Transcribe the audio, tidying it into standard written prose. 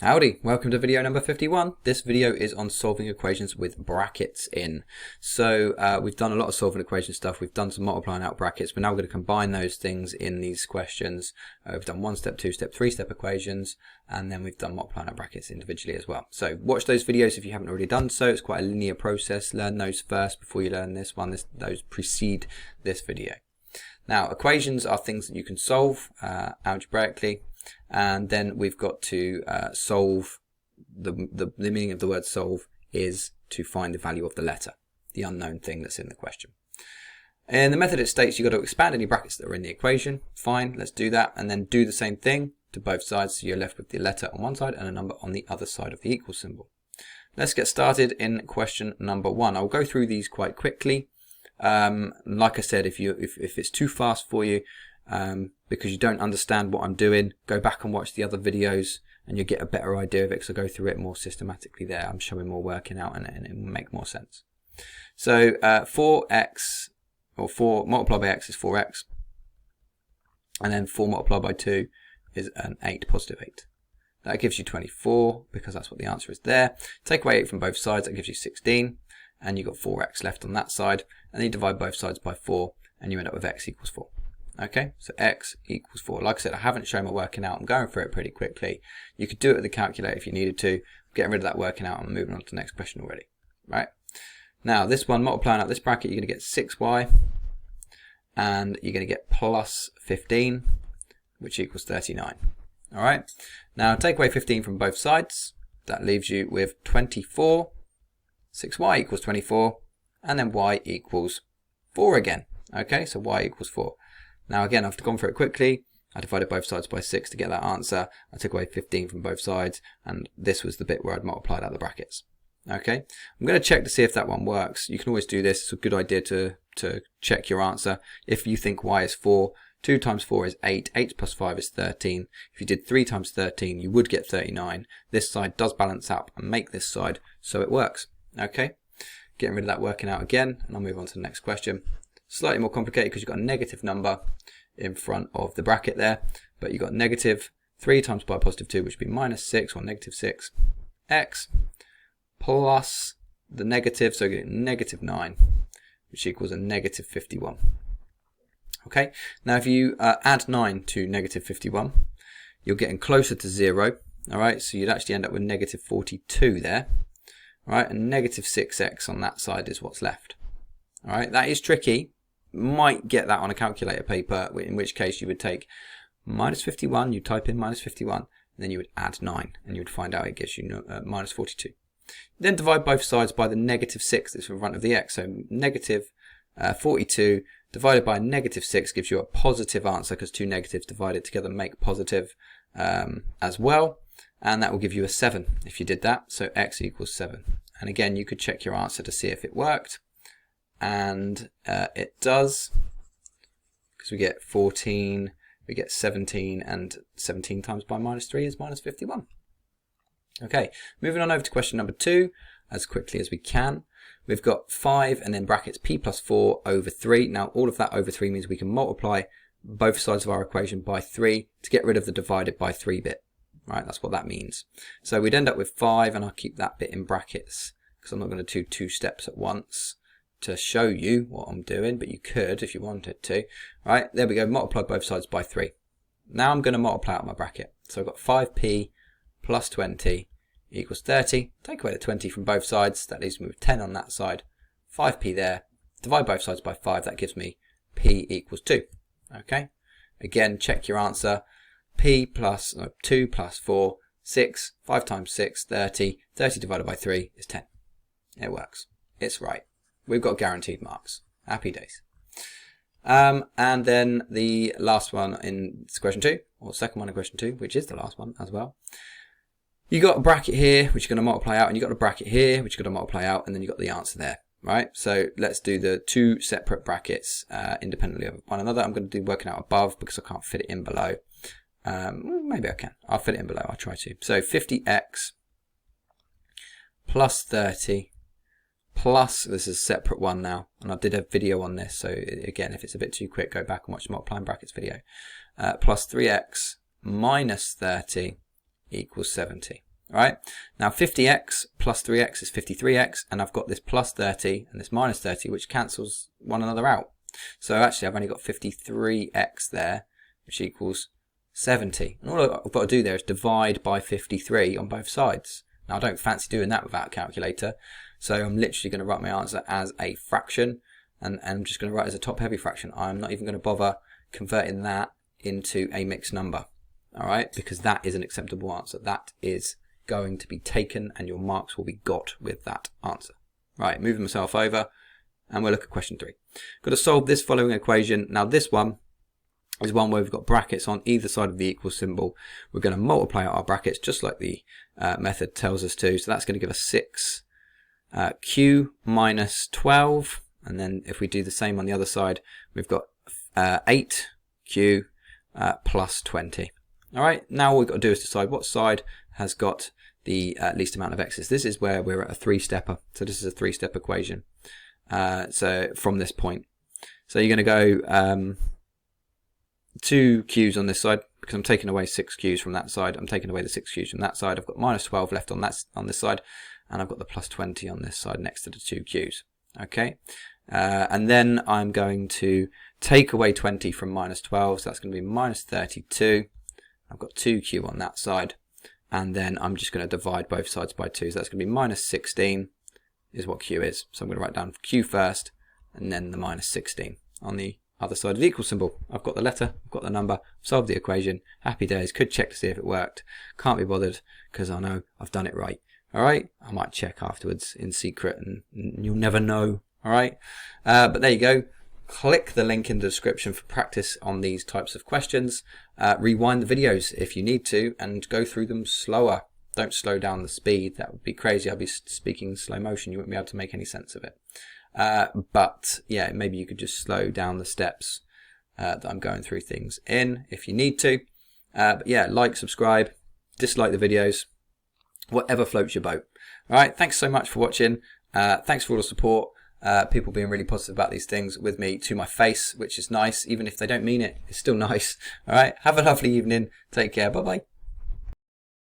Howdy, welcome to video number 51. This video is on solving equations with brackets in. So we've done a lot of solving equation stuff. We've done some multiplying out brackets. We're now going to combine those things in these questions. We've done 1-step, 2-step, 3-step equations, and then we've done multiplying out brackets individually as well. So watch those videos if you haven't already done so. It's quite a linear process. Learn those first before you learn this one. Those precede this video. Now, equations are things that you can solve algebraically. And then we've got to solve, the meaning of the word solve is to find the value of the letter, the unknown thing that's in the question. In the method it states you've got to expand any brackets that are in the equation. Fine, let's do that, and then do the same thing to both sides, so you're left with the letter on one side and a number on the other side of the equal symbol. Let's get started in question number 1. I'll go through these quite quickly. Like I said, if it's too fast for you, because you don't understand what I'm doing, go back and watch the other videos and you'll get a better idea of it, because I go through it more systematically there. I'm showing more working out and it will make more sense. So 4x, or 4 multiplied by x is 4x, and then 4 multiplied by 2 is an 8, positive 8. That gives you 24, because that's what the answer is there. Take away 8 from both sides, that gives you 16, and you've got 4x left on that side, and then you divide both sides by 4 and you end up with x equals 4. Okay, so x equals 4. Like I said, I haven't shown my working out. I'm going through it pretty quickly. You could do it with the calculator if you needed to. Getting rid of that working out and moving on to the next question already. Right, now this one, multiplying out this bracket, you're going to get 6y, and you're going to get plus 15, which equals 39. All right, now take away 15 from both sides. That leaves you with 24. 6y equals 24, and then y equals 4 again. Okay, so y equals 4. Now again, I've gone through it quickly. I divided both sides by 6 to get that answer. I took away 15 from both sides, and this was the bit where I'd multiplied out the brackets. Okay, I'm going to check to see if that one works. You can always do this. It's a good idea to check your answer. If you think y is 4, 2 times 4 is 8, 8 plus 5 is 13. If you did 3 times 13, you would get 39. This side does balance up and make this side, so it works. Okay, getting rid of that working out again, and I'll move on to the next question. Slightly more complicated because you've got a negative number in front of the bracket there, but you've got negative 3 times by positive 2, which would be minus 6 or negative 6 x plus the negative, so you get negative 9, which equals a negative 51. Okay, now if you add 9 to negative 51, you're getting closer to 0. All right, so you'd actually end up with negative 42 there. All right, and negative 6x on that side is what's left. All right, that is tricky. Might get that on a calculator paper, in which case you would take minus 51, you type in minus 51, and then you would add 9, and you would find out it gives you minus 42. Then divide both sides by the negative 6 that's in front of the x. So negative 42 divided by negative 6 gives you a positive answer, because two negatives divided together make positive as well. And that will give you a 7 if you did that. So x equals 7. And again, you could check your answer to see if it worked. And it does, because we get 14, we get 17, and 17 times by minus 3 is minus 51. Okay, moving on over to question number 2 as quickly as we can. We've got 5 and then brackets p plus 4 over 3. Now all of that over 3 means we can multiply both sides of our equation by 3 to get rid of the divided by 3 bit. Right, that's what that means. So we'd end up with 5, and I'll keep that bit in brackets because I'm not going to do 2 steps at once to show you what I'm doing, but you could if you wanted to. Right, there we go, multiply both sides by 3. Now I'm going to multiply out my bracket. So I've got 5p plus 20 equals 30. Take away the 20 from both sides, that leaves me with 10 on that side. 5p there, divide both sides by 5, that gives me p equals 2. Okay, again, check your answer. P plus 2 plus 4, 6, 5 times 6, 30. 30 divided by 3 is 10. It works. It's right. We've got guaranteed marks. Happy days. And then the last one in question 2, or second one in question 2, which is the last one as well. You got a bracket here, which you're going to multiply out, and you got a bracket here, which you're going to multiply out, and then you got the answer there. Right? So let's do the 2 separate brackets independently of one another. I'm going to do working out above because I can't fit it in below. Maybe I can. I'll fit it in below. I'll try to. So 50x plus 30 plus, this is a separate one now, and I did a video on this, so again, if it's a bit too quick, go back and watch the multiplying brackets video, plus 3x minus 30 equals 70. All right, now 50x plus 3x is 53x, and I've got this plus 30 and this minus 30, which cancels one another out. So actually I've only got 53x there, which equals 70. And all I've got to do there is divide by 53 on both sides. Now I don't fancy doing that without a calculator, so I'm literally going to write my answer as a fraction, and I'm just going to write it as a top-heavy fraction. I'm not even going to bother converting that into a mixed number, all right, because that is an acceptable answer. That is going to be taken, and your marks will be got with that answer. Right, moving myself over, and we'll look at question 3. Got to solve this following equation. Now this one is one where we've got brackets on either side of the equal symbol. We're going to multiply out our brackets just like the method tells us to. So that's going to give us 6q minus 12. And then if we do the same on the other side, we've got 8q plus 20. All right, now all we've got to do is decide what side has got the least amount of x's. This is where we're at a 3-stepper. So this is a 3-step equation. So from this point. So you're going to go 2 q's on this side, because I'm taking away 6 q's from that side. I'm taking away the 6 q's from that side. I've got minus 12 left on this side, and I've got the plus 20 on this side next to the 2 q's. Okay, and then I'm going to take away 20 from minus 12, so that's going to be minus 32. I've got 2q on that side, and then I'm just going to divide both sides by 2, so that's going to be minus 16 is what q is. So I'm going to write down q first, and then the minus 16 on the other side of the equal symbol. I've got the letter, I've got the number, solved the equation, happy days. Could check to see if it worked, can't be bothered because I know I've done it right. All right, I might check afterwards in secret, and you'll never know. All right, but there you go. Click the link in the description for practice on these types of questions. Rewind the videos if you need to, and go through them slower. Don't slow down the speed. That would be crazy. I'd be speaking in slow motion. You wouldn't be able to make any sense of it. But yeah, maybe you could just slow down the steps that I'm going through things in if you need to. But yeah, like, subscribe, dislike the videos, whatever floats your boat. All right, thanks so much for watching. Thanks for all the support. People being really positive about these things with me to my face, which is nice. Even if they don't mean it, it's still nice. All right, have a lovely evening. Take care. Bye-bye.